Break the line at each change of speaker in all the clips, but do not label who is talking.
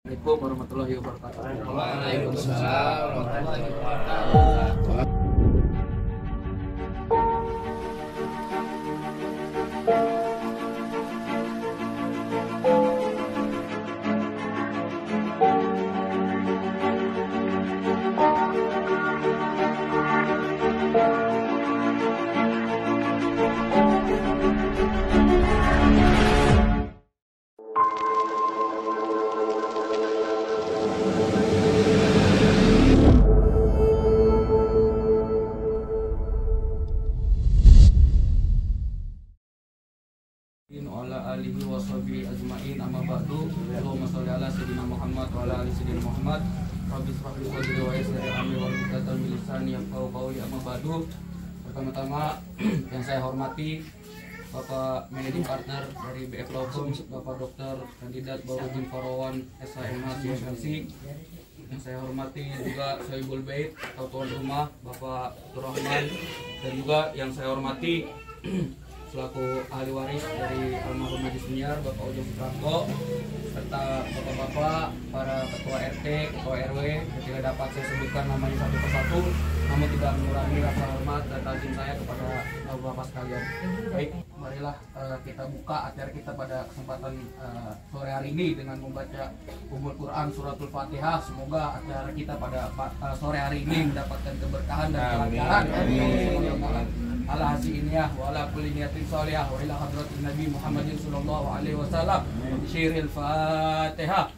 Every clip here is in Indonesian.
Assalamualaikum warahmatullahi wabarakatuh.
Waalaikumsalam warahmatullahi wabarakatuh.
Ala alihi wa sahbihi ajma'in amma ba'du. Allahumma sholli ala sayyidina Muhammad wa ala ali sayyidina Muhammad. Rabbi shrah li sadri wa yassir li amri wahlul 'uqdatam min lisani yafqahu qawli amma ba'du. Pertama-tama yang saya hormati Bapak Managing Partner dari BF Law Firm, Bapak Dr. Kandidat Bahrudin Farawan SHMH CMLC. Yang saya hormati juga Sohibul Bait atau tuan rumah Bapak Abdurrahman, dan juga yang saya hormati selaku ahli waris dari almarhum Haji Senior Bapak Ujung Suprapto, serta bapak-bapak, para ketua RT, ketua RW yang tidak dapat saya sebutkan namanya satu persatu, namun tidak mengurangi rasa hormat dan ta'zim saya kepada bapak-bapak sekalian. Baik, marilah kita buka acara kita pada kesempatan sore hari ini dengan membaca Ummul Quran Suratul Fatihah. Semoga acara kita pada sore hari ini mendapatkan keberkahan dan kelancaran. Ala haziniyah wa ala kulli niyatin shalihah wa ila hadratin Nabi Muhammadin sallallahu alaihi wasallam. Syiril Fatihah.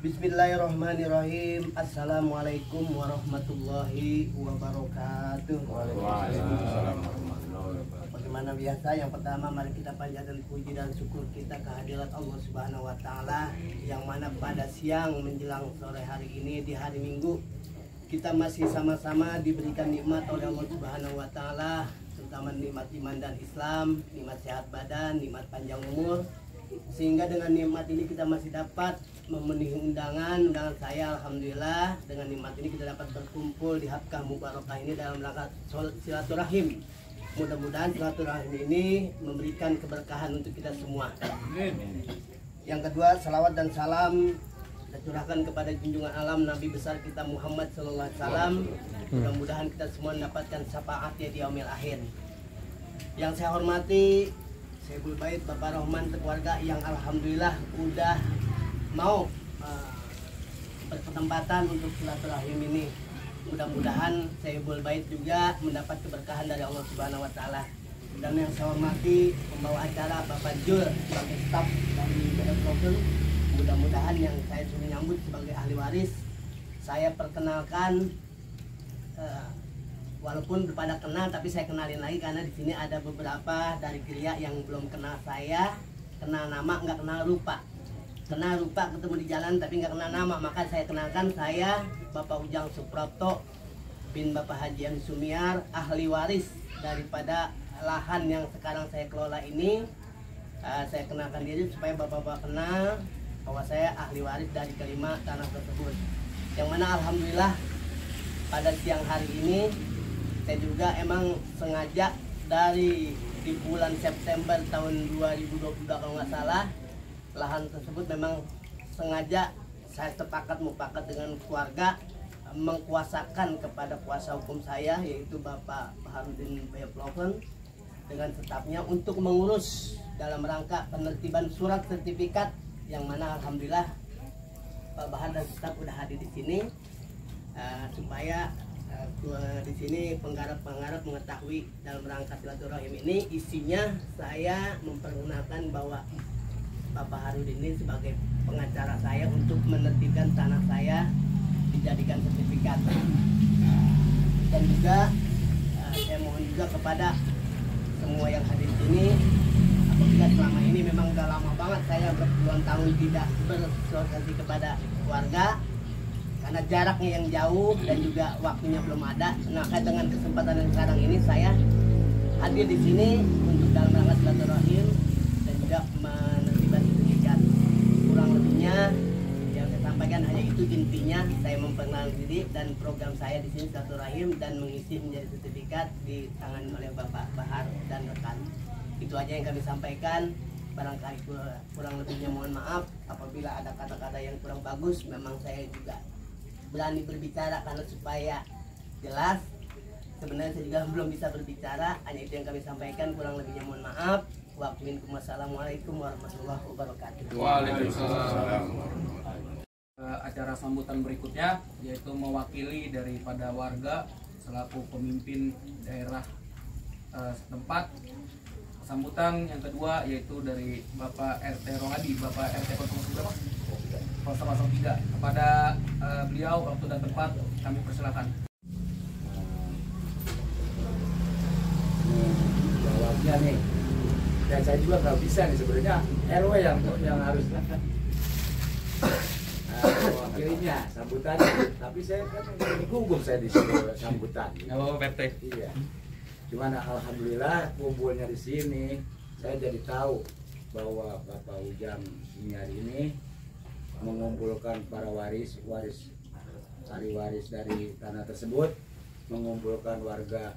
Bismillahirrahmanirrahim. Assalamualaikum warahmatullahi wabarakatuh.
Waalaikumsalam warahmatullahi wabarakatuh.
Bagaimana biasa, yang pertama mari kita panjatkan puji dan syukur kita kehadirat Allah Subhanahu wa taala, yang mana pada siang menjelang sore hari ini di hari Minggu kita masih sama-sama diberikan nikmat oleh Allah Subhanahu wa taala, terutama nikmat iman dan Islam, nikmat sehat badan, nikmat panjang umur. Sehingga dengan nikmat ini kita masih dapat memenuhi undangan saya. Alhamdulillah, dengan nikmat ini kita dapat berkumpul di Hafkah Mubarakah ini dalam rangka silaturahim. Mudah-mudahan silaturahim ini memberikan keberkahan untuk kita semua. Yang kedua, salawat dan salam kita curahkan kepada junjungan alam Nabi besar kita Muhammad sallallahu alaihi wasallam. Mudah-mudahan kita semua mendapatkan syafaatnya di yaumil akhir. Yang saya hormati Sohibul Bait Bapak Rahman keluarga yang alhamdulillah udah mau berkesempatan untuk silaturahim ini. Mudah-mudahan Sohibul Bait juga mendapat keberkahan dari Allah Subhanahu wa taala. Dan yang saya hormati pembawa acara Bapak Jul sebagai staf dari BF Law Firm. Mudah-mudahan yang saya sudah nyambut sebagai ahli waris, saya perkenalkan, walaupun pada kenal tapi saya kenalin lagi karena di sini ada beberapa dari Gria yang belum kenal saya, kenal nama nggak kenal rupa, kenal rupa ketemu di jalan tapi nggak kenal nama. Maka saya kenalkan, saya Bapak Ujang Suprapto bin Bapak Haji Sumiar, ahli waris daripada lahan yang sekarang saya kelola ini. Saya kenalkan diri supaya bapak-bapak kenal bahwa saya ahli waris dari kelima tanah tersebut, yang mana alhamdulillah pada siang hari ini saya juga emang sengaja dari di bulan September tahun 2022 kalau nggak salah, lahan tersebut memang sengaja saya mufakat dengan keluarga, mengkuasakan kepada kuasa hukum saya yaitu Bapak Bahrudin BF Law Firm dengan stafnya untuk mengurus dalam rangka penertiban surat sertifikat, yang mana alhamdulillah Pak Bahar dan staf udah hadir di sini, supaya di sini penggarap mengetahui dalam rangka silaturahim ini isinya. Saya memperkenalkan bahwa Pak Bahrudin ini sebagai pengacara saya untuk menertibkan tanah saya dijadikan sertifikat. Dan juga saya mohon juga kepada semua yang hadir di sini, apabila selama ini memang udah lama banget saya berpuluhan tahun tidak bersosialisasi kepada keluarga karena jaraknya yang jauh dan juga waktunya belum ada. Nah, dengan kesempatan yang sekarang ini saya hadir di sini untuk dalam rangka silaturahim dan juga menertibkan sertifikat. Kurang lebihnya yang saya sampaikan hanya itu intinya. Saya memperkenalkan diri dan program saya di sini silaturahim dan mengisi menjadi sertifikat ditangani oleh Bapak Bahar dan rekan. Itu aja yang kami sampaikan. barangkali kurang lebihnya mohon maaf. Apabila ada kata-kata yang kurang bagus, memang saya juga berani berbicara karena supaya jelas. Sebenarnya saya juga belum bisa berbicara, hanya itu yang kami sampaikan, kurang lebihnya mohon maaf. Wassalamualaikum warahmatullahi wabarakatuh.
Waalaikumsalam. Acara sambutan berikutnya yaitu mewakili daripada warga selaku pemimpin daerah setempat. Sambutan yang kedua yaitu dari Bapak RT Rohadi, Bapak RT 03. Kepada beliau waktu dan tempat kami persilakan.
Jawabnya nih, dan saya juga nggak bisa nih sebenarnya RW yang harus mewakilinya sambutannya, tapi saya kan ini gugup saya di sini sambutan.
Oh, PT.
Iya. Cuman alhamdulillah kumpulnya di sini, saya jadi tahu bahwa Bapak Ujang Siniar ini mengumpulkan para ahli waris dari tanah tersebut, mengumpulkan warga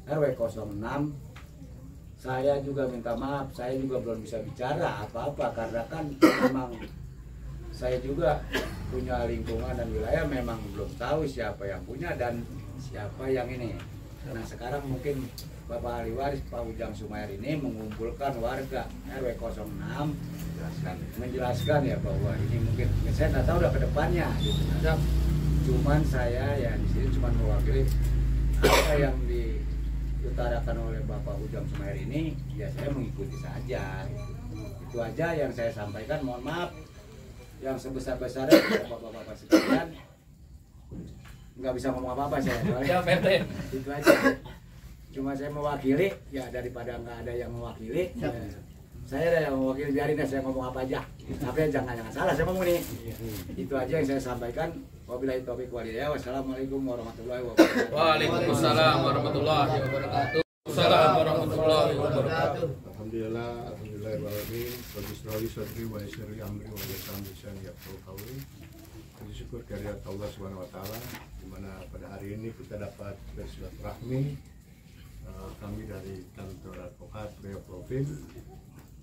RW 06. Saya juga minta maaf, saya juga belum bisa bicara apa-apa karena kan memang saya juga punya lingkungan dan wilayah, memang belum tahu siapa yang punya dan siapa yang ini. Nah sekarang mungkin Bapak ahli waris Pak Ujang Sumayar ini mengumpulkan warga RW 06 menjelaskan ya bahwa ini mungkin saya nggak tahu udah ke depannya gitu. Cuman saya ya di sini cuma mewakili apa yang diutarakan oleh Bapak Ujang Sumayar ini, ya saya mengikuti saja. Itu aja yang saya sampaikan. Mohon maaf yang sebesar-besarnya bapak-bapak sekalian. Nggak bisa ngomong apa-apa saya.
Ya, PT.
Itu aja. Cuma saya mewakili, ya daripada nggak ada yang mewakili, ya, saya ada yang mewakili, biarin ya saya ngomong apa aja. Tapi jangan salah saya ngomong nih. Itu aja yang saya sampaikan. Wabillahi taufiq wal hidayah. Wassalamualaikum warahmatullahi wabarakatuh.
Waalaikumsalam warahmatullahi wabarakatuh. Assalamualaikum warahmatullahi wabarakatuh.
Alhamdulillahirrahmanirrahim. Bismillah sadri wa yassir amri wa yassir lisan yafqahu qawli. Bersyukur kehadirat Allah Subhanahu wa taala di mana pada hari ini kita dapat bersilaturahmi kami dari kantor advokat Riau Profil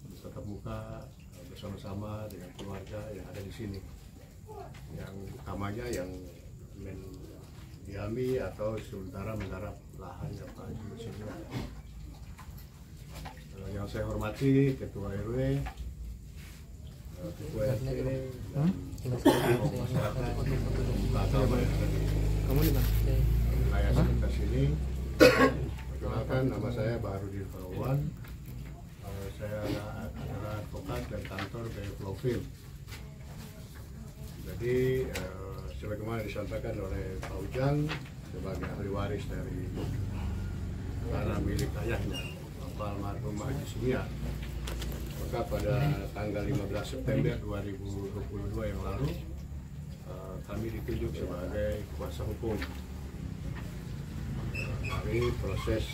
bertatap muka bersama-sama dengan keluarga yang ada di sini. Yang utamanya yang mendiami atau sementara menggarap lahan yang paling di sini. Yang saya hormati Ketua RW, Ketua RT, dan masyarakat agama yang ada di wilayah sekitar sini. Perkenalkan, nama saya Baharudin Farawan. Saya adalah advokat dan kantor dari Profil. Jadi sebagaimana disampaikan oleh Pak Ujang sebagai ahli waris dari tanah milik ayahnya Bapak almarhum Haji Sumiar, maka pada tanggal 15 September 2022 yang lalu kami ditunjuk sebagai kuasa hukum dari proses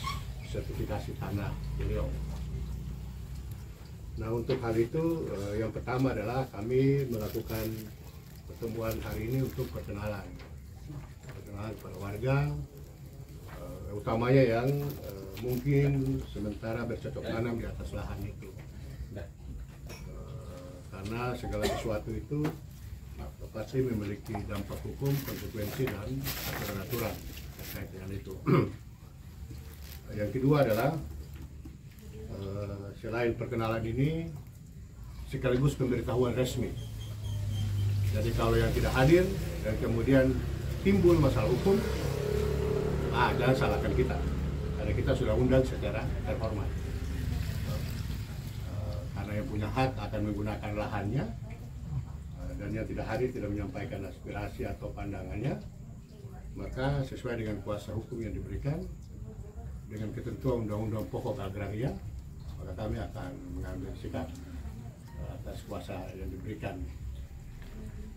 sertifikasi tanah beliau. Nah untuk hal itu yang pertama adalah kami melakukan pertemuan hari ini untuk perkenalan kepada warga, utamanya yang mungkin sementara bercocok tanam di atas lahan itu. Karena segala sesuatu itu pasti memiliki dampak hukum, konsekuensi dan aturan-aturan terkait dengan itu. Yang kedua adalah selain perkenalan ini sekaligus pemberitahuan resmi. Jadi kalau yang tidak hadir dan kemudian timbul masalah hukum, jangan salahkan kita, karena kita sudah undang secara terhormat. Karena yang punya hak akan menggunakan lahannya, dan yang tidak hadir tidak menyampaikan aspirasi atau pandangannya, maka sesuai dengan kuasa hukum yang diberikan dengan ketentuan Undang-Undang Pokok Agraria, maka kami akan mengambil sikap atas kuasa yang diberikan.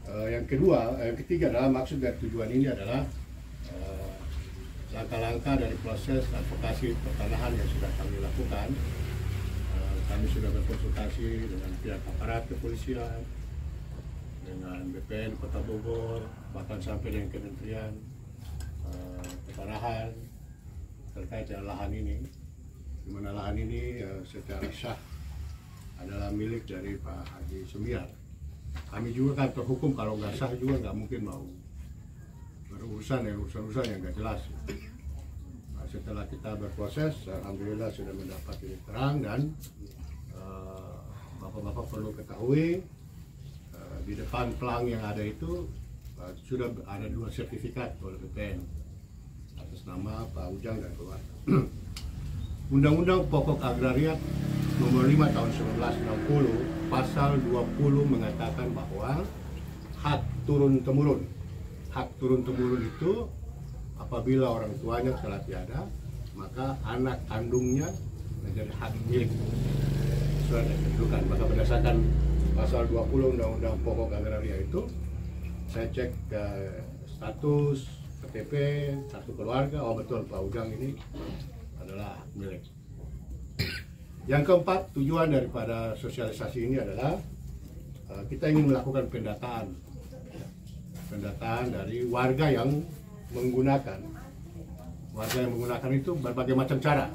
Yang ketiga adalah maksud dari tujuan ini adalah langkah-langkah dari proses advokasi pertanahan yang sudah kami lakukan. Kami sudah berkonsultasi dengan pihak aparat kepolisian, dengan BPN Kota Bogor, bahkan sampai dengan Kementerian Pertanahan terkait dengan lahan ini, di mana lahan ini secara sah adalah milik dari Pak Haji Sumiar. Kami juga kantor hukum kalau nggak sah juga nggak mungkin mau berurusan yang nggak jelas. Nah, setelah kita berproses, alhamdulillah sudah mendapat titik terang dan bapak-bapak perlu ketahui di depan pelang yang ada itu sudah ada 2 sertifikat oleh BPN atas nama Pak Ujang dan keluarga. Undang-Undang Pokok Agraria Nomor 5 Tahun 1960 Pasal 20 mengatakan bahwa hak turun-temurun. Hak turun-temurun itu apabila orang tuanya telah tiada, maka anak kandungnya menjadi hak milik sesuai dengan kedudukan. Maka berdasarkan Pasal 20 Undang-Undang Pokok Agraria itu, saya cek ke status KTP satu keluarga, oh betul Pak Ujang ini adalah hak milik. Yang keempat, tujuan daripada sosialisasi ini adalah kita ingin melakukan pendataan dari warga yang menggunakan. Warga yang menggunakan itu berbagai macam cara.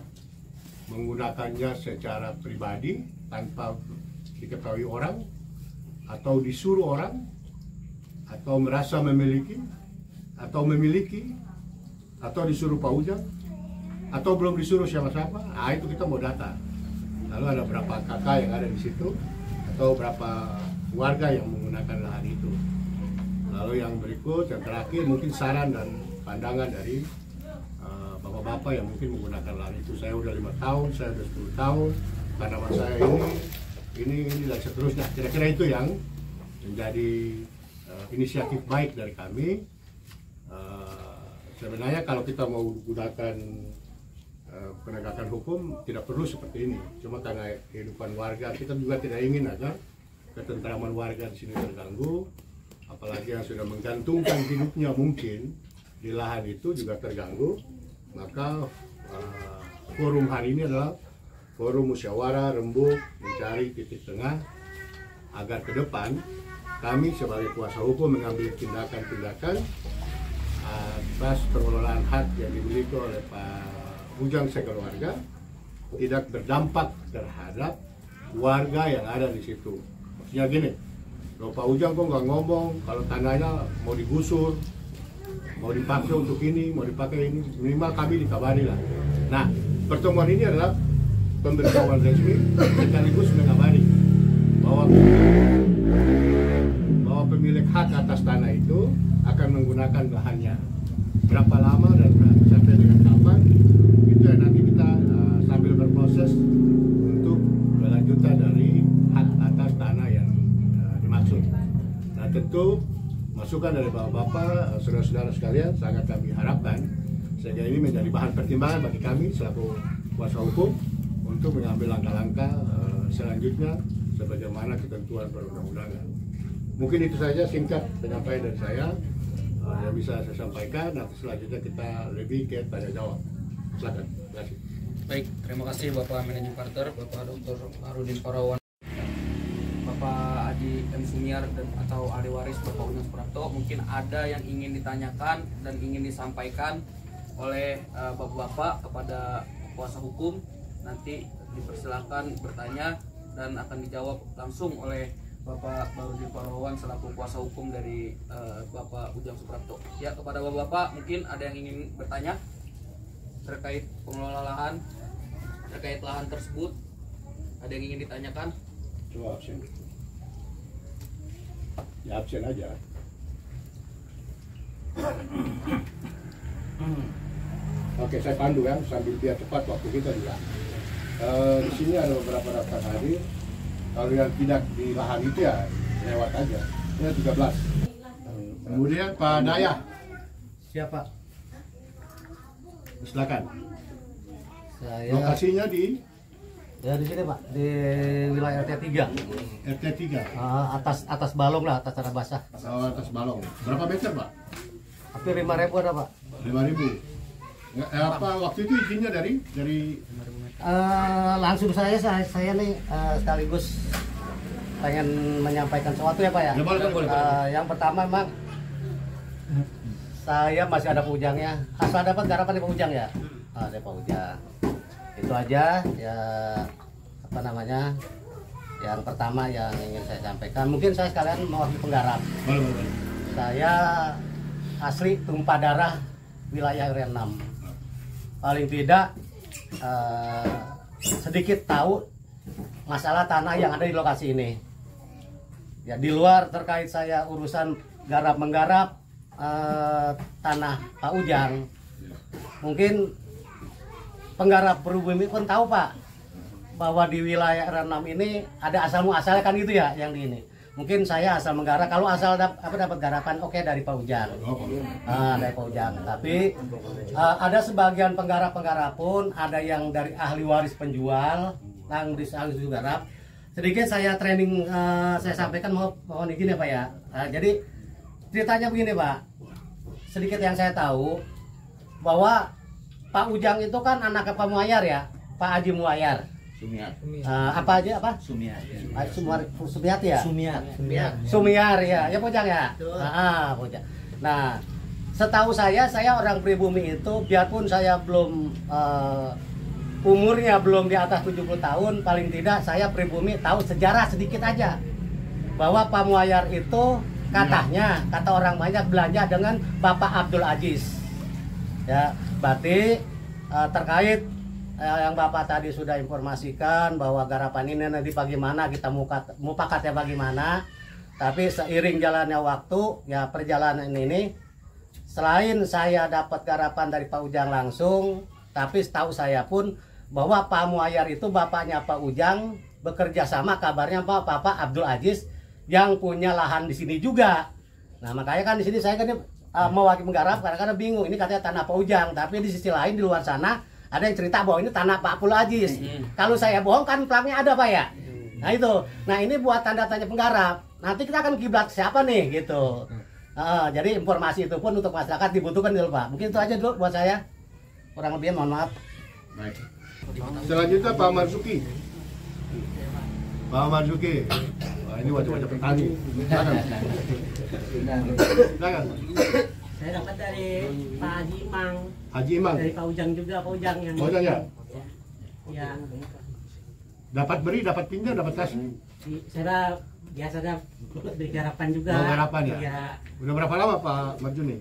Menggunakannya secara pribadi tanpa diketahui orang, atau disuruh orang, atau merasa memiliki, atau disuruh Pak Ujang, atau belum disuruh siapa-siapa. Nah, itu kita mau data. Lalu ada berapa kakak yang ada di situ, atau berapa warga yang menggunakan lahan itu. Lalu yang berikut, yang terakhir mungkin saran dan pandangan dari bapak-bapak yang mungkin menggunakan lahan itu. Saya udah 5 tahun, saya udah 10 tahun, tanaman saya ini dan seterusnya. Kira-kira itu yang menjadi inisiatif baik dari kami. Sebenarnya kalau kita mau gunakan penegakan hukum tidak perlu seperti ini. Cuma karena kehidupan warga, kita juga tidak ingin agar ketentraman warga di sini terganggu. Apalagi yang sudah menggantungkan hidupnya mungkin di lahan itu juga terganggu. Maka forum hari ini adalah forum musyawarah rembuk mencari titik tengah agar ke depan kami sebagai kuasa hukum mengambil tindakan-tindakan atas pengelolaan hak yang dimiliki oleh Pak Ujang sekeluarga tidak berdampak terhadap warga yang ada di situ. Maksudnya gini, kalau Pak Ujang kok nggak ngomong kalau tanahnya mau digusur, mau dipakai untuk ini, mau dipakai ini, minimal kami dikabari lah. Nah, pertemuan ini adalah pemberitahuan resmi sekaligus mengabari bahwa pemilik hak atas tanah itu akan menggunakan lahannya. Berapa lama dan sampai dengan kapan, itu yang nanti kita sambil berproses untuk kelanjutan dari hak atas tanah yang dimaksud. Nah, tentu masukan dari bapak-bapak, saudara-saudara sekalian sangat kami harapkan sehingga ini menjadi bahan pertimbangan bagi kami selaku kuasa hukum untuk mengambil langkah-langkah selanjutnya sebagaimana ketentuan perundang-undangan. Mungkin itu saja singkat penyampaian dari saya yang bisa saya sampaikan. Nanti selanjutnya kita lebih ke tanya jawab. Silakan. Terima kasih.
Baik, terima kasih Bapak Managing Partner, Bapak Dr. Harudin Parawan, Bapak Haji M. Sumiar dan atau ahli waris Bapak Ujang Suprapto. Mungkin ada yang ingin ditanyakan dan ingin disampaikan oleh bapak-bapak kepada kuasa hukum. Nanti dipersilakan bertanya dan akan dijawab langsung oleh Bapak Harudin Parawan selaku kuasa hukum dari Bapak Ujang Suprapto. Ya, kepada bapak-bapak mungkin ada yang ingin bertanya terkait pengelola lahan, terkait lahan tersebut. Ada yang ingin ditanyakan?
Coba absen. Ya absen aja. Oke, saya pandu ya sambil biar cepat waktu kita juga. Di sini ada beberapa daftar hadir. Kalau yang tidak di lahan itu ya lewat aja. Ini 13. Kemudian Pak Dayah.
Siapa?
Silakan.
Saya
Lokasinya di
ya di sini Pak, di wilayah RT 3.
RT 3.
Atas balong lah, atas tanah basah.
Atas balong. Berapa meter, Pak?
Hampir 5.000 ada Pak.
5.000. Apa waktu itu izinnya dari
Langsung saya nih sekaligus pengen menyampaikan sesuatu ya Pak ya.
Ya, boleh.
Yang pertama memang saya masih ada Pak Ujangnya. Asal dapat garapan di Pak Ujang ya. Ada Pak Ujang. Itu aja ya, apa namanya, Yang pertama yang ingin saya sampaikan, mungkin saya sekalian mewakili penggarap. Saya asli tumpah darah wilayah RW 6. Paling tidak sedikit tahu masalah tanah yang ada di lokasi ini. Ya, di luar terkait saya urusan garap menggarap tanah Pak Ujang, mungkin penggarap Pribumi pun tahu Pak bahwa di wilayah RW 6 ini ada asal muasalnya kan gitu ya yang di ini. Mungkin saya asal menggarap, kalau asal dapat garapan oke dari Pak Ujang. Dari Pak Ujang. Tapi ada sebagian penggarap pun ada yang dari ahli waris penjual, yang di ahli garap. Sedikit saya training saya sampaikan mohon izin ya Pak ya. Jadi ceritanya begini Pak. Sedikit yang saya tahu bahwa Pak Ujang itu kan anaknya Pak Muayar ya, Pak Haji Muayar. Apa aja apa? Sumiati ya? Sumiar ya, ya Pojang ya. Pojang. Nah, setahu saya orang pribumi itu biarpun saya belum umurnya belum di atas 70 tahun, paling tidak saya pribumi tahu sejarah sedikit aja bahwa Pak Muayar itu katanya kata orang banyak belanja dengan Bapak Abdul Aziz. Ya, berarti terkait yang Bapak tadi sudah informasikan bahwa garapan ini nanti bagaimana kita mupakatnya bagaimana. Tapi seiring jalannya waktu, ya perjalanan ini selain saya dapat garapan dari Pak Ujang langsung, tapi setahu saya pun bahwa Pak Muayar itu bapaknya Pak Ujang bekerja sama kabarnya Bapak Abdul Aziz yang punya lahan di sini juga. Nah makanya kan di sini saya kan mewakili menggarap karena bingung ini katanya tanah Pak Ujang, tapi di sisi lain di luar sana ada yang cerita bahwa ini tanah Pak Abdul Aziz. Kalau saya bohong kan pelangnya ada Pak ya. Nah itu. Nah ini buat tanda tanya penggarap. Nanti kita akan kiblat siapa nih gitu. Jadi informasi itu pun untuk masyarakat dibutuhkan dulu Pak. Mungkin itu aja dulu buat saya. Kurang lebih mohon maaf.
Baik. Selanjutnya Pak Marzuki. Pak Marzuki. Wah, ini wajah-wajah petani. Silakan.
Saya dapat dari Pak Haji Imang.
Haji Imang.
Dari Pak Ujang juga, Pak Ujang yang.
Pak Ujang ya?
Ya.
Dapat beri, dapat pinjam, dapat kasih.
Saya biasa ada beri garapan juga.
Oh, garapan ya?
Iya.
Udah berapa lama Pak Marjuni?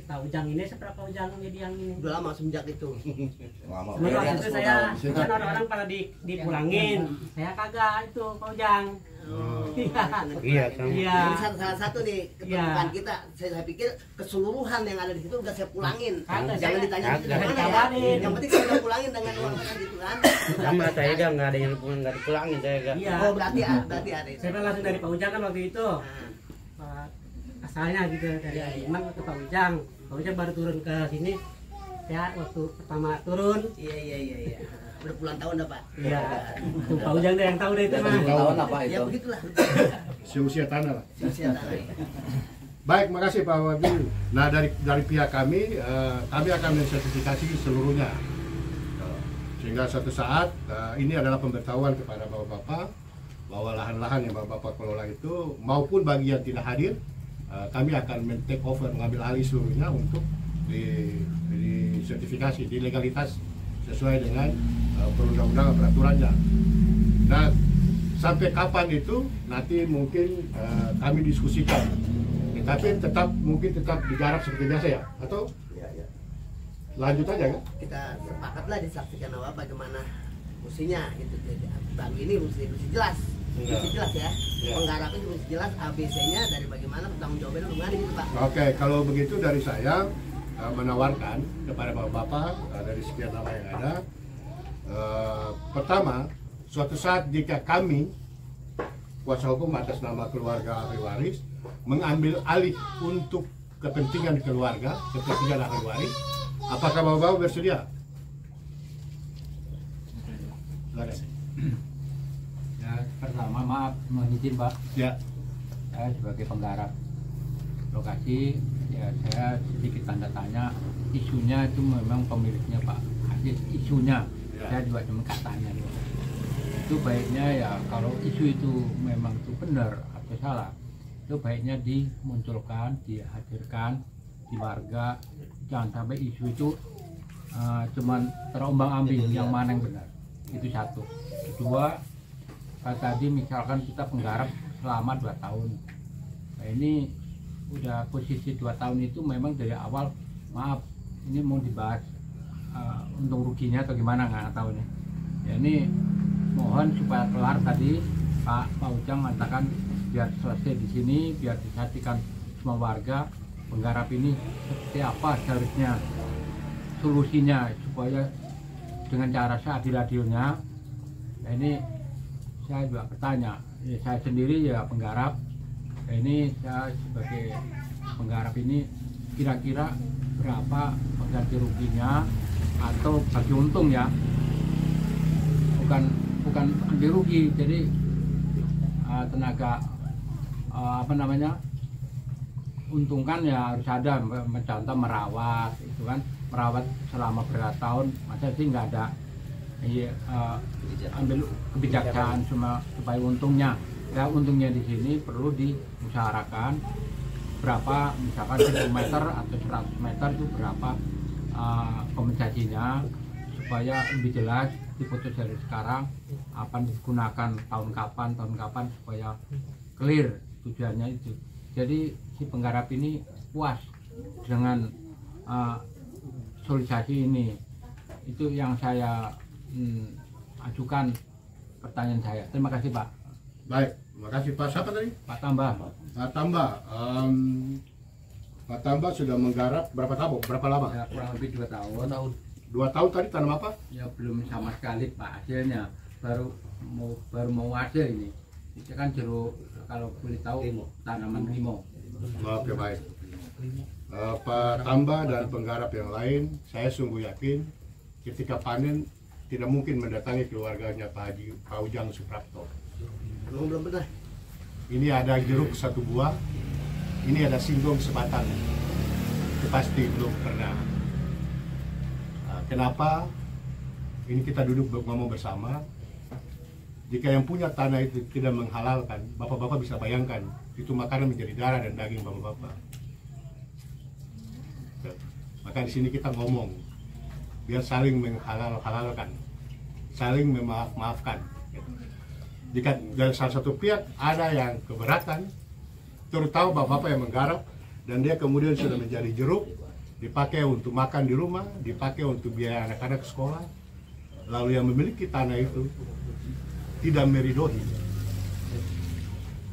Pak Ujang ini seberapa Ujang jadi yang ini?
Udah lama semenjak itu.
Semenjak itu saya kan orang-orang pada dipulangin. Saya kagak itu Pak Ujang. Iya.
Jadi salah satu nih ketemuan kita, saya pikir keseluruhan yang ada di situ udah saya pulangin. Jangan ditanya itu dari mana ya. Yang penting saya udah pulangin dengan uang gitu kan.
Sama saya juga nggak ada yang nggak dipulangin saya kan.
Iya.
Oh berarti ada.
Saya langsung dari Pak Ujang kan waktu itu. Asalnya gitu dari Imang ke Pak Ujang. Pak Ujang baru turun ke sini. Saya waktu pertama turun.
Iya. Udah puluhan tahun dah Pak.
Iya. Pak Ujang deh yang tahu deh itu mah.
Tahun apa itu?
Ya begitulah.
Seusia tanah lah.
Usia tanah.
Baik, makasih Pak Wadi. Nah dari pihak kami akan mensertifikasi seluruhnya. Sehingga suatu saat ini adalah pemberitahuan kepada bapak-bapak bahwa lahan-lahan yang bapak-bapak kelola itu maupun bagi yang tidak hadir, kami akan men-take over, mengambil alih seluruhnya untuk di sertifikasi, di legalitas sesuai dengan perundang-undangan peraturannya. Nah, sampai kapan itu nanti mungkin kami diskusikan. Tapi mungkin tetap digarap seperti biasa ya, atau lanjut aja kan?
Kita sepakatlah disaksikan awal bagaimana mestinya gitu. Baru ini mesti jelas. Mesti jelas ya. Penggarap itu mesti jelas ABC-nya dari bagaimana bertanggung jawabnya bagaimana gitu Pak.
Oke, kalau begitu dari saya menawarkan kepada bapak-bapak dari sekian nama yang ada, pertama, suatu saat jika kami kuasa hukum atas nama keluarga ahli waris mengambil alih untuk kepentingan keluarga, kepentingan ahli waris, apakah bapak-bapak bersedia?
Ya, pertama maaf mohon izin Pak.
Ya.
Saya sebagai penggarap lokasi, ya saya sedikit tanda tanya. Isunya itu memang pemiliknya Pak Aziz, isunya.
Ya.
Saya juga cuma katanya. Itu baiknya ya kalau isu itu memang itu benar atau salah, itu baiknya dimunculkan, dihadirkan di warga. Jangan sampai isu itu cuman terombang ambing yang mana yang benar. Itu satu. Kedua, Kayak tadi misalkan kita penggarap selama 2 tahun. Nah, ini udah posisi 2 tahun itu memang dari awal, maaf, ini mau dibahas untung ruginya atau gimana nggak tahu nih. Ya ini mohon supaya kelar tadi Pak Ujang mengatakan biar selesai di sini, biar disaksikan semua warga penggarap ini seperti apa seharusnya solusinya supaya dengan cara seadil-adilnya. Nah, ini saya juga bertanya, ya, saya sendiri ya penggarap. Nah, ini saya sebagai penggarap ini kira-kira berapa pengganti ruginya atau bagi untung ya, bukan bagi rugi. Jadi tenaga untungkan ya harus ada, contoh merawat itu kan, merawat selama berapa tahun, masa sih nggak ada ambil kebijakan supaya untungnya. Ya untungnya di sini perlu dimusyawarahkan berapa, misalkan 10 meter atau 100 meter itu berapa kompensasinya, supaya lebih jelas diputus dari sekarang apa digunakan tahun kapan supaya clear tujuannya itu. Jadi si penggarap ini puas dengan solusi ini. Itu yang saya ajukan pertanyaan saya. Terima kasih Pak.
Baik, terima kasih Pak. Siapa tadi?
Pak Tambah.
Pak Tambah. Pak Tambah sudah menggarap berapa tahun? Berapa lama?
Ya, kurang lebih 2 tahun.
2 tahun tadi tanam apa?
Ya belum sama sekali Pak hasilnya. Baru mau hasil ini. Itu kan jeruk, kalau boleh tahu tanaman limau.
Oke, baik. Pak Tambah dan penggarap yang lain, saya sungguh yakin ketika panen tidak mungkin mendatangi keluarganya Pak Ujang Suprapto.
Belum benar.
Ini ada jeruk 1 buah, ini ada singkong sebatang. Itu pasti belum pernah. Kenapa? Ini kita duduk ngomong bersama. Jika yang punya tanah itu tidak menghalalkan, bapak-bapak bisa bayangkan itu makanan menjadi darah dan daging bapak-bapak. Maka di sini kita ngomong biar saling menghalalkan, saling memaaf-maafkan. Jika dari salah satu pihak ada yang keberatan, terutama bapak-bapak yang menggarap dan dia kemudian sudah menjadi jeruk, dipakai untuk makan di rumah, dipakai untuk biaya anak-anak ke sekolah, lalu yang memiliki tanah itu tidak meridohi,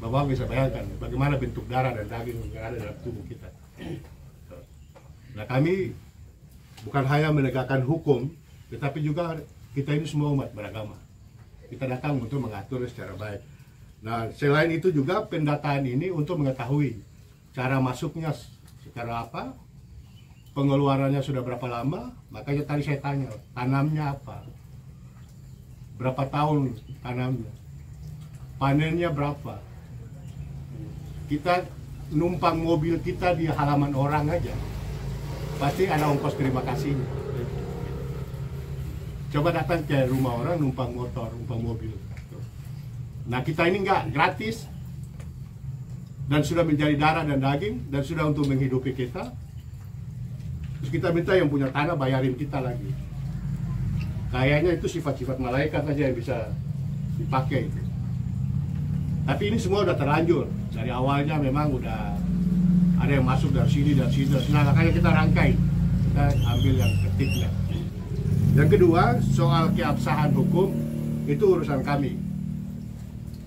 bapak bisa bayangkan bagaimana bentuk darah dan daging yang ada dalam tubuh kita. Nah, kami bukan hanya menegakkan hukum, tetapi juga kita ini semua umat beragama. Kita datang untuk mengatur secara baik. Nah, selain itu juga pendataan ini untuk mengetahui cara masuknya secara apa, pengeluarannya sudah berapa lama. Makanya tadi saya tanya, tanamnya apa, berapa tahun tanamnya, panennya berapa. Kita numpang mobil kita di halaman orang aja, pasti ada ongkos terima kasihnya. Coba datang ke rumah orang numpang motor, numpang mobil. Nah, kita ini enggak gratis dan sudah menjadi darah dan daging dan sudah untuk menghidupi kita. Terus kita minta yang punya tanah bayarin kita lagi. Kayaknya itu sifat-sifat malaikat aja yang bisa dipakai. Tapi ini semua udah terlanjur. Dari awalnya memang udah ada yang masuk dari sini, dari sini, dari sini. Nah, makanya kita rangkai. Kita ambil yang tertibnya. Yang kedua, soal keabsahan hukum, itu urusan kami.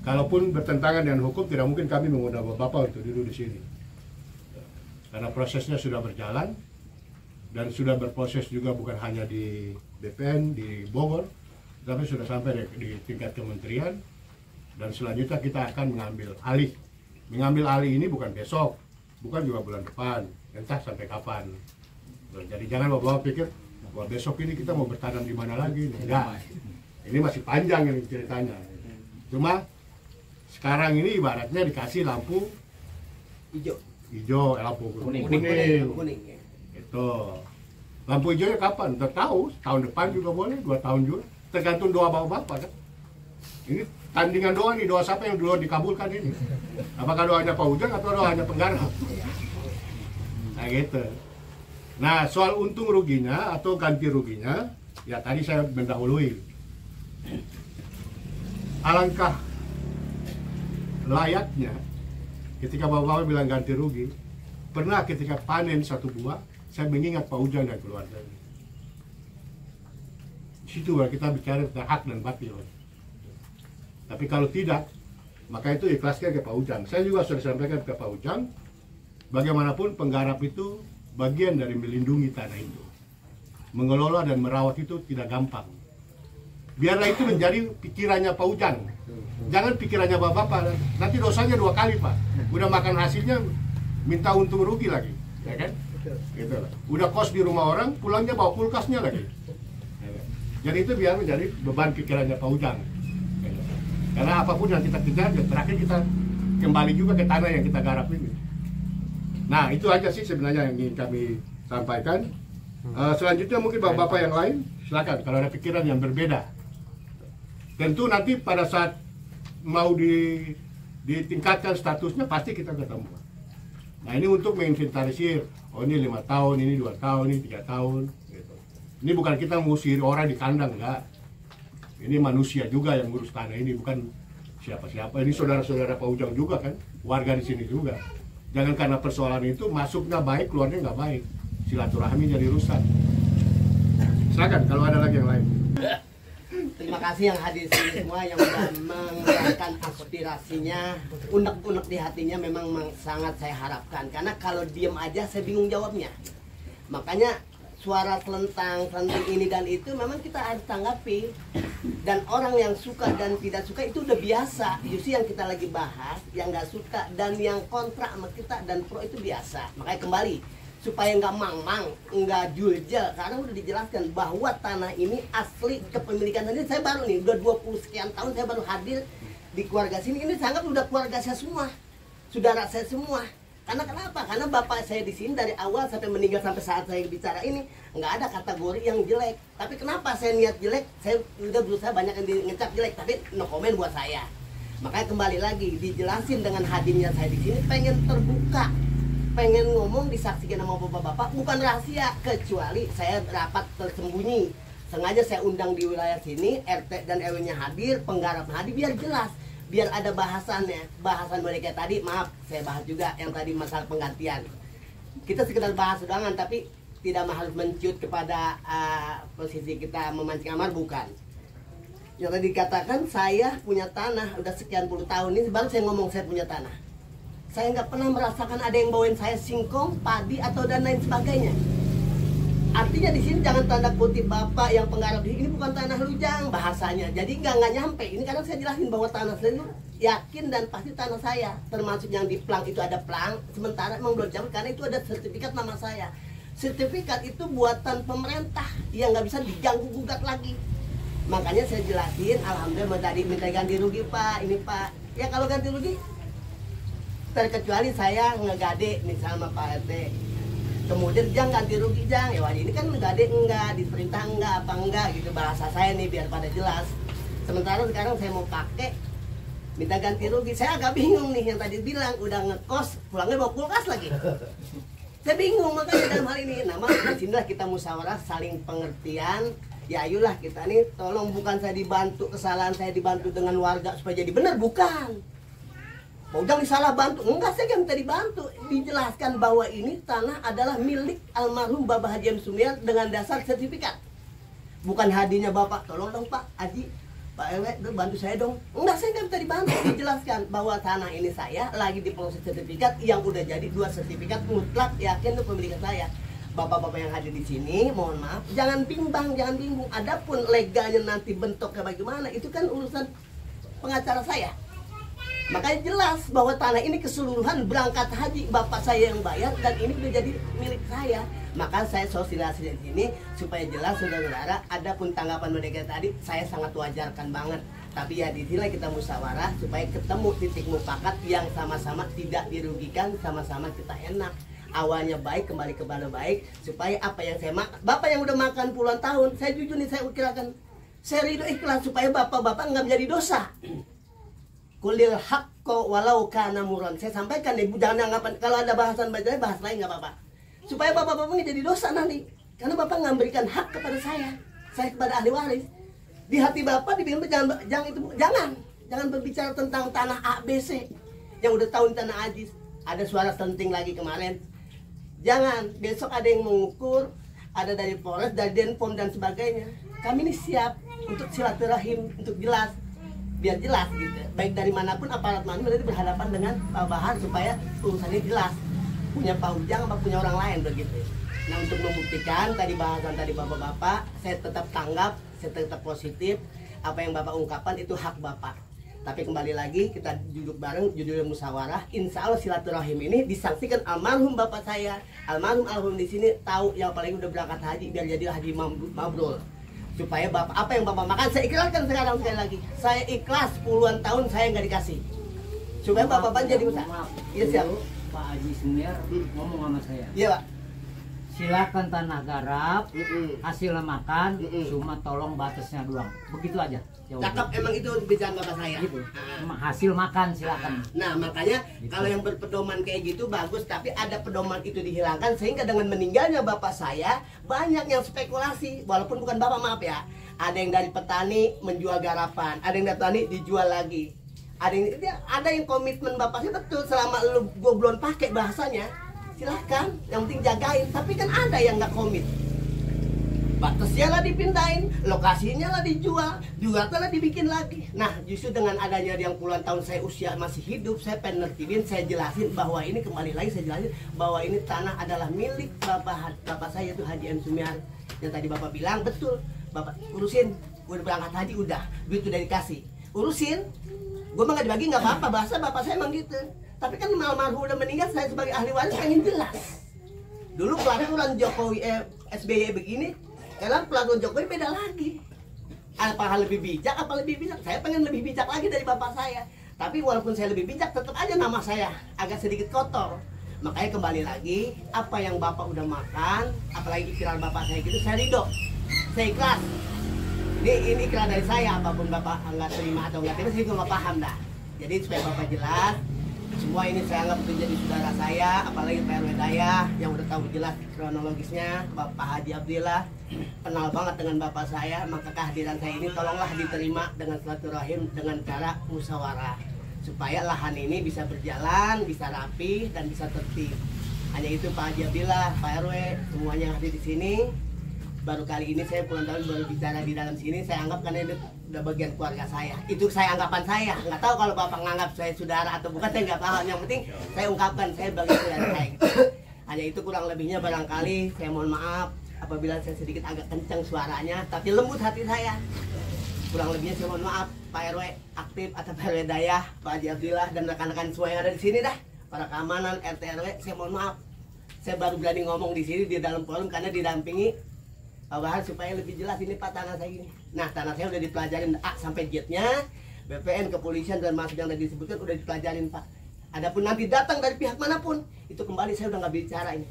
Kalaupun bertentangan dengan hukum, tidak mungkin kami mengundang Bapak untuk duduk di sini. Karena prosesnya sudah berjalan, dan sudah berproses juga bukan hanya di BPN, di Bogor, tapi sudah sampai di tingkat kementerian, dan selanjutnya kita akan mengambil alih. Mengambil alih ini bukan besok, bukan juga bulan depan, entah sampai kapan. Jadi jangan Bapak pikir, wah besok ini kita mau bertanam di mana lagi? Enggak, ini masih panjang ini ceritanya. Cuma sekarang ini ibaratnya dikasih lampu hijau, lampu kuning. Itu lampu hijaunya kapan? Nggak tahu. Tahun depan juga boleh, 2 tahun juga. Tergantung doa bapak-bapak kan. Ini tandingan doa nih, doa siapa yang dulu dikabulkan ini? Apakah doanya Pak Ujang atau doanya penggarap? Nah gitu. Nah, soal untung ruginya atau ganti ruginya, ya tadi saya mendahului. Alangkah layaknya ketika bapak-bapak bilang ganti rugi, pernah ketika panen satu buah, saya mengingat Pak Ujang dan keluarganya. Di situ kita bicara tentang hak dan batil. Tapi kalau tidak, maka itu ikhlaskan ke Pak Ujang. Saya juga sudah sampaikan ke Pak Ujang, bagaimanapun penggarap itu bagian dari melindungi tanah itu. Mengelola dan merawat itu tidak gampang. Biarlah itu menjadi pikirannya Pak Ujang. Jangan pikirannya bapak-bapak. Nanti dosanya 2 kali, Pak. Udah makan hasilnya, minta untung rugi lagi. Ya kan? Gitu lah. Udah kos di rumah orang, pulangnya bawa kulkasnya lagi. Jadi itu biar menjadi beban pikirannya Pak Ujang. Karena apapun yang kita kejar, ya terakhir kita kembali juga ke tanah yang kita garap ini. Nah, itu aja sih sebenarnya yang ingin kami sampaikan. Selanjutnya mungkin bapak-bapak yang lain, silakan kalau ada pikiran yang berbeda. Tentu nanti pada saat mau ditingkatkan statusnya pasti kita ketemu. Nah, ini untuk menginventarisir. Oh, ini 5 tahun, ini 2 tahun, ini 3 tahun. Gitu. Ini bukan kita ngusir orang di kandang, enggak. Ini manusia juga yang ngurus tanah ini, bukan siapa-siapa. Ini saudara-saudara Pak Ujang juga kan, warga di sini juga. Jangan karena persoalan itu masuknya baik, keluarnya nggak baik. Silaturahmi jadi rusak. Silakan kalau ada lagi yang lain.
Terima kasih yang hadir sini semua yang sudah mengeluarkan aspirasinya, unek-unek di hatinya memang sangat saya harapkan. Karena kalau diem aja saya bingung jawabnya. Makanya suara selentang ini dan itu memang kita harus tanggapi. Dan orang yang suka dan tidak suka itu udah biasa. Justru yang kita lagi bahas, yang nggak suka dan yang kontra sama kita dan pro itu biasa. Makanya kembali, supaya nggak mang-mang, nggak jual-jual, karena udah dijelaskan bahwa tanah ini asli kepemilikan sendiri. Saya baru nih, udah 20 sekian tahun saya baru hadir di keluarga sini. Ini sangat udah keluarga saya semua, saudara saya semua. Karena kenapa? Karena bapak saya di sini dari awal sampai meninggal sampai saat saya bicara ini nggak ada kategori yang jelek. Tapi kenapa saya niat jelek? Saya udah berusaha banyak yang ngecap jelek, tapi no comment buat saya. Makanya kembali lagi dijelasin dengan hadirnya saya di sini, pengen terbuka, pengen ngomong disaksikan sama bapak-bapak, bukan rahasia, kecuali saya rapat tersembunyi. Sengaja saya undang di wilayah sini, RT dan RW-nya hadir, penggarap hadir, biar jelas. Biar ada bahasannya, bahasan mereka tadi, maaf saya bahas juga yang tadi masalah penggantian. Kita sekedar bahas udangan, tapi tidak harus mencut kepada posisi kita memancing amar, bukan. Yang tadi dikatakan saya punya tanah udah sekian puluh tahun ini, baru saya ngomong saya punya tanah. Saya nggak pernah merasakan ada yang bawain saya singkong, padi atau dan lain sebagainya. Artinya di sini jangan tanda kutip bapak yang penggarap ini bukan tanah lujang bahasanya. Jadi nggak nyampe. Ini karena saya jelasin bahwa tanah saya itu yakin dan pasti tanah saya. Termasuk yang di plang itu ada plang. Sementara emang belum cabut karena itu ada sertifikat nama saya. Sertifikat itu buatan pemerintah yang nggak bisa diganggu gugat lagi. Makanya saya jelasin. Alhamdulillah tadi minta ganti rugi pak. Ini pak. Ya kalau ganti rugi terkecuali saya ngegade misalnya sama Pak RT. Kemudian Jang ganti rugi Jang, ya wajib ini kan ngegade enggak, diperintah enggak, apa enggak gitu bahasa saya nih biar pada jelas. Sementara sekarang saya mau pakai minta ganti rugi, saya agak bingung nih yang tadi bilang udah ngekos, pulangnya bawa kulkas lagi. Saya bingung makanya dalam hal ini. Nah makanya disinilah kita musyawarah saling pengertian. Ya ayolah kita nih tolong bukan saya dibantu kesalahan saya dibantu dengan warga supaya jadi benar, bukan. Mau jangan salah bantu, enggak saya kan minta dibantu. Dijelaskan bahwa ini tanah adalah milik almarhum Bapak Haji M. Sumiar dengan dasar sertifikat. Bukan hadinya Bapak, tolong dong Pak Haji, Pak Ewe, bantu saya dong. Enggak, saya nggak minta dibantu. Dijelaskan bahwa tanah ini saya lagi diproses sertifikat yang udah jadi 2 sertifikat mutlak yakin itu pemilikan saya. Bapak-bapak yang hadir di sini, mohon maaf, jangan bimbang, jangan bingung. Adapun legalnya nanti bentuknya bagaimana, itu kan urusan pengacara saya. Makanya jelas bahwa tanah ini keseluruhan berangkat haji bapak saya yang bayar dan ini udah jadi milik saya. Maka saya sosialisasi di sini supaya jelas saudara-saudara. Adapun tanggapan mereka tadi saya sangat wajarkan banget. Tapi ya di sini kita musyawarah supaya ketemu titik mufakat yang sama-sama tidak dirugikan, sama-sama kita enak. Awalnya baik kembali kepada baik supaya apa yang saya makan. Bapak yang udah makan puluhan tahun, saya jujur nih saya ukirakan saya ridho ikhlas supaya bapak-bapak nggak menjadi dosa. Kulil haqqo walau kana muron. Saya sampaikan nih, jangan anggapan kalau ada bahasan baca bahas lain nggak apa-apa. Supaya bapak-bapak nggak jadi dosa nanti. Karena bapak nggak memberikan hak kepada saya kepada ahli waris. Di hati bapak dibilang jangan itu, jangan. Jangan berbicara tentang tanah ABC yang udah tahu di tanah Ajis. Ada suara senting lagi kemarin. Jangan, besok ada yang mengukur, ada dari Polres, dari Denpom dan sebagainya. Kami ini siap untuk silaturahim, untuk jelas, biar jelas gitu. Baik dari manapun aparat mana berarti berhadapan dengan Pak Bahar supaya urusannya jelas. Punya Pak Ujang apa punya orang lain begitu. Nah, untuk membuktikan tadi bahasan tadi bapak-bapak, saya tetap tanggap, saya tetap positif. Apa yang bapak ungkapkan itu hak bapak. Tapi kembali lagi kita duduk bareng judulnya musyawarah. Insya Allah silaturahim ini disaksikan almarhum bapak saya, almarhum di sini tahu yang paling udah berangkat haji biar jadi haji mabrur. Supaya bapak apa yang bapak makan saya ikhlaskan sekarang sekali lagi. Saya ikhlas puluhan tahun saya nggak dikasih. Supaya bapak jadi usaha. Iya siap.
Pak Haji Sumiar ngomong sama saya.
Iya pak.
Silakan tanah garap, hasil makan, cuma tolong batasnya doang. Begitu aja.
Cakep emang itu bicara bapak saya.
Gitu. Hasil makan silakan.
Nah makanya
Gitu.
kalau yang berpedoman kayak gitu bagus, tapi ada pedoman itu dihilangkan sehingga dengan meninggalnya bapak saya banyak yang spekulasi. Walaupun bukan bapak, maaf ya. Ada yang dari petani menjual garapan, ada yang dari petani dijual lagi. Ada yang komitmen bapak saya betul selama gue belum pakai bahasanya. Silahkan, yang penting jagain. Tapi kan ada yang nggak komit. Batasnya lah dipindahin, lokasinya lah dijual, juga lah dibikin lagi. Nah, justru dengan adanya yang puluhan tahun saya usia masih hidup, saya pengen nertibin, saya jelasin bahwa ini kembali lagi saya jelasin bahwa ini tanah adalah milik bapak saya itu Haji M. Sumiar. Yang tadi bapak bilang betul, bapak urusin, udah berangkat haji udah, duit udah dikasih, urusin. Gue mah nggak dibagi nggak apa-apa, bahasa bapak saya emang gitu. Tapi kan almarhum udah meninggal, saya sebagai ahli waris pengen jelas. Dulu peraturan Jokowi SBY begini, sekarang peraturan Jokowi beda lagi. Apa lebih bijak, apa lebih bijak? Saya pengen lebih bijak lagi dari bapak saya. Tapi walaupun saya lebih bijak, tetap aja nama saya agak sedikit kotor. Makanya kembali lagi, apa yang bapak udah makan, apalagi ikhtiar bapak saya gitu, saya ridho, saya ikhlas. Ini ikhtiar dari saya, apapun bapak nggak terima atau nggak terima, saya juga nggak paham dah. Jadi supaya bapak jelas. Semua ini saya anggap menjadi saudara saya, apalagi Pak RW Dayah yang udah tahu jelas kronologisnya. Bapak Haji Abdillah kenal banget dengan bapak saya, maka kehadiran saya ini tolonglah diterima dengan silaturahim dengan cara musyawarah supaya lahan ini bisa berjalan, bisa rapi dan bisa tertib. Hanya itu Pak Haji Abdillah, Pak RW, semuanya yang ada di sini. Baru kali ini saya puluhan tahun baru bicara di dalam sini, saya anggap karena itu udah bagian keluarga saya. Itu saya anggapan saya. Nggak tahu kalau bapak nganggap saya saudara atau bukan, saya nggak tahu. Yang penting saya ungkapkan saya bagian saudara saya. Hanya itu kurang lebihnya barangkali saya mohon maaf apabila saya sedikit agak kencang suaranya, tapi lembut hati saya. Kurang lebihnya saya mohon maaf Pak RW aktif atau Pak RW Dayah, Pak Haji Abdillah dan rekan-rekan semua yang ada di sini dah. Para keamanan RT RW, saya mohon maaf. Saya baru berani ngomong di sini di dalam forum karena didampingi Pak Bahar supaya lebih jelas ini Pak tanah saya ini. Nah tanah saya udah dipelajarin A sampai Z-nya, BPN, kepolisian dan masuk yang tadi disebutkan udah dipelajarin Pak. Adapun nanti datang dari pihak manapun itu kembali saya udah nggak bicara ini.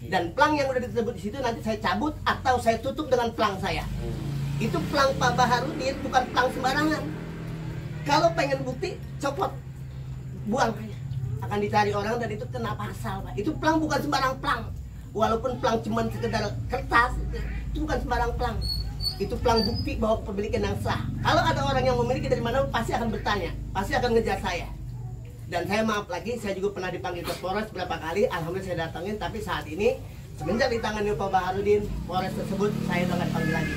Dan plang yang udah disebut di situ nanti saya cabut atau saya tutup dengan plang saya. Itu plang Pak Baharudin bukan plang sembarangan. Kalau pengen bukti copot, buang aja. Akan dicari orang dan itu kena pasal Pak. Itu plang bukan sembarang plang. Walaupun plang cuma sekedar kertas, itu bukan sembarang plang. Itu plang bukti bahwa kepemilikan yang sah. Kalau ada orang yang memiliki dari mana pasti akan bertanya, pasti akan ngejar saya. Dan saya maaf lagi, saya juga pernah dipanggil ke Polres beberapa kali. Alhamdulillah saya datangin, tapi saat ini semenjak ditangani Pak Baharudin, Polres tersebut saya udah nggak dipanggil lagi.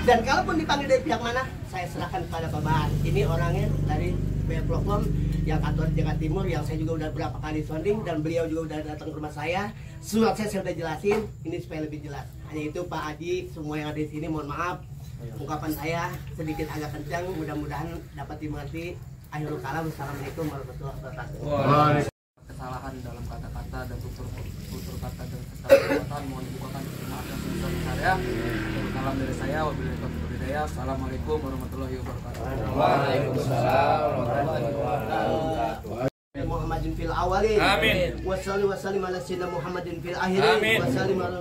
Dan kalaupun dipanggil dari pihak mana, saya serahkan kepada Pak Bahar. Ini orangnya dari Blok yang kantor Jakarta Timur, yang saya juga udah berapa kali sounding dan beliau juga udah datang ke rumah saya. Surat saya udah jelasin, ini supaya lebih jelas. Hanya itu Pak Haji, semua yang ada di sini mohon maaf. Ungkapan saya sedikit agak kencang, mudah-mudahan dapat dimengerti. Akhirul kalam, assalamualaikum warahmatullahi wabarakatuh.
Kesalahan dalam kata-kata dan tutur kata dan kesalahan mohon dibukakan maaf yang sebesar-besarnya. Akhirul kalam dari saya, wabillahi taufiq wal hidayah. Assalamualaikum warahmatullahi wabarakatuh.
Waalaikumsalam warahmatullahi wabarakatuh.
Muhammadin fil fil awalin.
Amin.
Wassalli wa sallim ala sayyidina Muhammadin fil akhirin.
Amin.
Wa sallim ala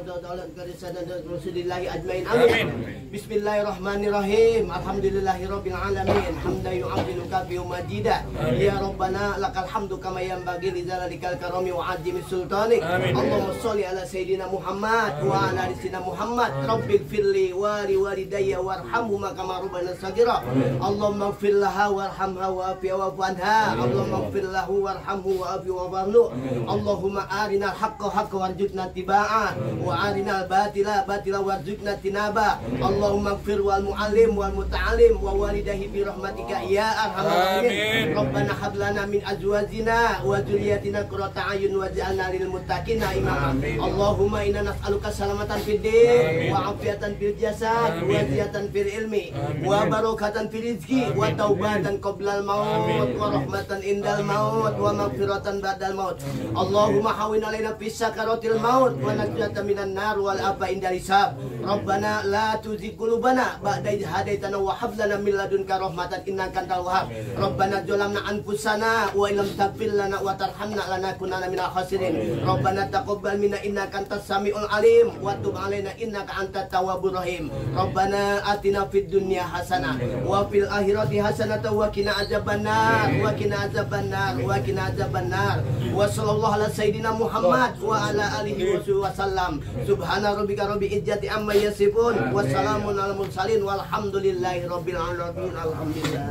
rasulillahi ajmain. Amin. Bismillahirrahmanirrahim. Alhamdulillahirabbil alamin. Hamdan yu'addilu kafi majida. Ya Rabbana lakal hamdu kama yanbaghi li dzalikal karami wa 'azimi sultanik. Allahumma shalli ala sayyidina Muhammad wa ala ali sayyidina Muhammad. Rabbighfirli wa li walidayya warhamhuma kama rabbana shaghira. Allahumma ighfir laha warhamha wa'afi wa'fu anha. Allahumma ighfir lahu warhamhu wa'afi wa'fu anhu. Allahumma arinal haqqa haqqan warzuqna tibaa wa arinal batila batila warzuqna tinaba. Allahumma ighfir wal muallim wal muta'allim wa walidayhi bi rahmatika ya arhamar rahimin. Rabbana hab lana min azwajina wa dzurriyyatina qurrata a'yun waj'alna lil muttaqina imama. Allahumma inna nas'aluka salamatan fid din wa afiatan fil jasad wa ziyatan fil ilmi wa barakatan fil rizqi wa taubatan qoblal maut wa rahmatan indal maut wa maghfiratan ba'dal maut. Allahumma hawin alaina fi sakaratil maut wa najatan minan nar wal afa indal hisab. Rabbana la tuzigh qulubana ba'da idh hadaitana wa hab lana min ladunka rahmatan innaka antal wahhab. Rabbana zalamna anfusana wa illam taghfir lana wa tarhamna lanakunanna minal khasirin. Rabbana taqabbal minna innaka antas samiul alim wa tub alaina innaka antat tawwabur rahim. Rabbana atina fid dunya hasanah wa fil akhirati hasanah wa qina adzabannar wa qina adzabannar wa qina adzabannar. Wa sallallahu ala sayyidina Muhammad wa ala alihi wa sallam. Subhana rabbika rabbil izzati amma yasifun wa salamun alal mursalin walhamdulillahi rabbil alamin. Alhamdulillah.